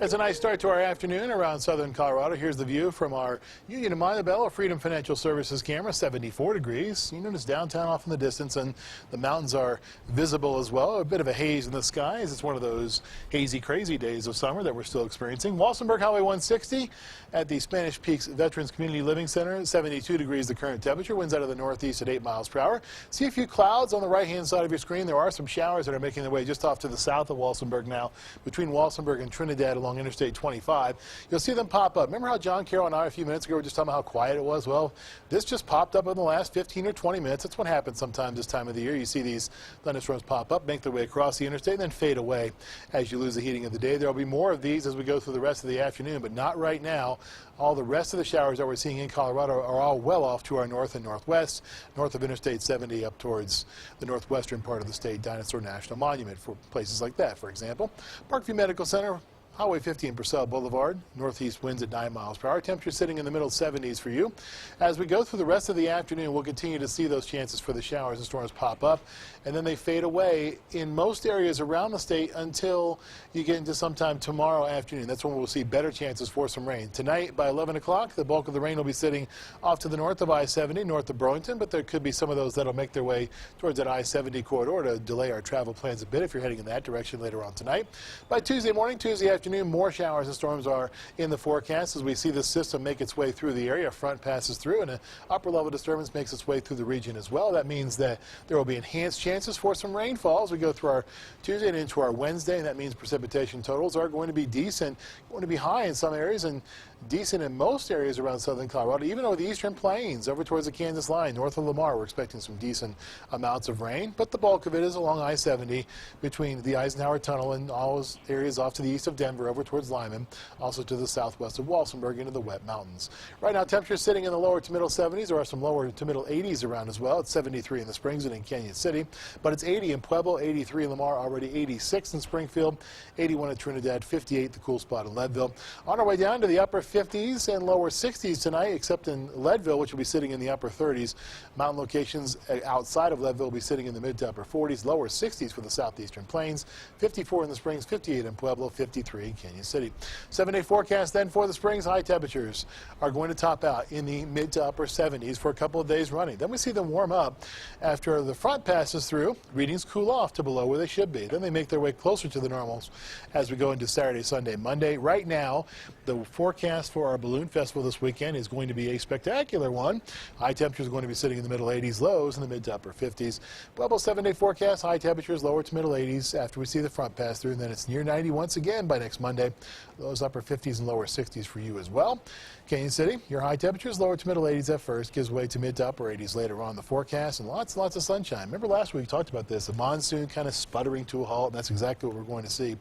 It's a nice start to our afternoon around southern Colorado. Here's the view from our Union and Montebello Freedom Financial Services camera, 74 degrees. You notice downtown off in the distance, and the mountains are visible as well. A bit of a haze in the skies. It's one of those hazy, crazy days of summer that we're still experiencing. Walsenburg Highway 160 at the Spanish Peaks Veterans Community Living Center, 72 degrees the current temperature. Winds out of the northeast at 8 miles per hour. See a few clouds on the right-hand side of your screen. There are some showers that are making their way just off to the south of Walsenburg now, between Walsenburg and Trinidad along Interstate 25. You'll see them pop up. Remember how John Carroll and I a few minutes ago were just talking about how quiet it was? Well, this just popped up in the last 15 or 20 minutes. That's what happens sometimes this time of the year. You see these thunderstorms pop up, make their way across the interstate, and then fade away as you lose the heating of the day. There will be more of these as we go through the rest of the afternoon, but not right now. All the rest of the showers that we're seeing in Colorado are all well off to our north and northwest, north of Interstate 70 up towards the northwestern part of the state, Dinosaur National Monument, for places like that, for example. Parkview Medical Center, Highway 50 and Purcell Boulevard, northeast winds at 9 miles per hour. Temperature sitting in the middle 70s for you. As we go through the rest of the afternoon, we'll continue to see those chances for the showers and storms pop up, and then they fade away in most areas around the state until you get into sometime tomorrow afternoon. That's when we'll see better chances for some rain. Tonight by 11 o'clock, the bulk of the rain will be sitting off to the north of I-70, north of Burlington, but there could be some of those that'll make their way towards that I-70 corridor to delay our travel plans a bit if you're heading in that direction later on tonight. By Tuesday morning, Tuesday afternoon, more showers and storms are in the forecast as we see this system make its way through the area. A front passes through, and an upper level disturbance makes its way through the region as well. That means that there will be enhanced chances for some rainfall as we go through our Tuesday and into our Wednesday, and that means precipitation totals are going to be decent, going to be high in some areas and decent in most areas around southern Colorado, even over the eastern plains over towards the Kansas line, north of Lamar. We're expecting some decent amounts of rain, but the bulk of it is along I-70 between the Eisenhower Tunnel and all those areas off to the east of Denver over towards Lyman, also to the southwest of Walsenburg into the wet mountains. Right now, temperatures sitting in the lower to middle 70s. There are some lower to middle 80s around as well. It's 73 in the Springs and in Canyon City, but it's 80 in Pueblo, 83 in Lamar, already 86 in Springfield, 81 at Trinidad, 58 the cool spot in Leadville. On our way down to the upper 50s and lower 60s tonight, except in Leadville, which will be sitting in the upper 30s. Mountain locations outside of Leadville will be sitting in the mid to upper 40s, lower 60s for the southeastern plains, 54 in the Springs, 58 in Pueblo, 53 in Canyon City. 7-day forecast then for the Springs. High temperatures are going to top out in the mid to upper 70s for a couple of days running. Then we see them warm up after the front passes through. Readings cool off to below where they should be. Then they make their way closer to the normals as we go into Saturday, Sunday, Monday. Right now, the forecast for our balloon festival this weekend is going to be a spectacular one. High temperatures are going to be sitting in the middle 80s, lows in the mid to upper 50s. Pueblo 7-day forecast, high temperatures lower to middle 80s after we see the front pass through, and then it's near 90 once again by next Monday. Those upper 50s and lower 60s for you as well. Canyon City, your high temperatures lower to middle 80s at first, gives way to mid to upper 80s later on in the forecast, and lots and lots of sunshine. Remember last week we talked about this, the monsoon kind of sputtering to a halt, and that's exactly what we're going to see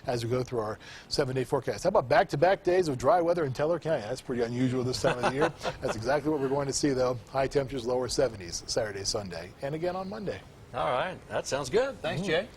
as we go through our 7-day forecast. How about back-to-back days of dry weather in Teller County? That's pretty unusual this time of the year. That's exactly what we're going to see, though. High temperatures, lower 70s, Saturday, Sunday, and again on Monday. All right. That sounds good. Thanks, Jay.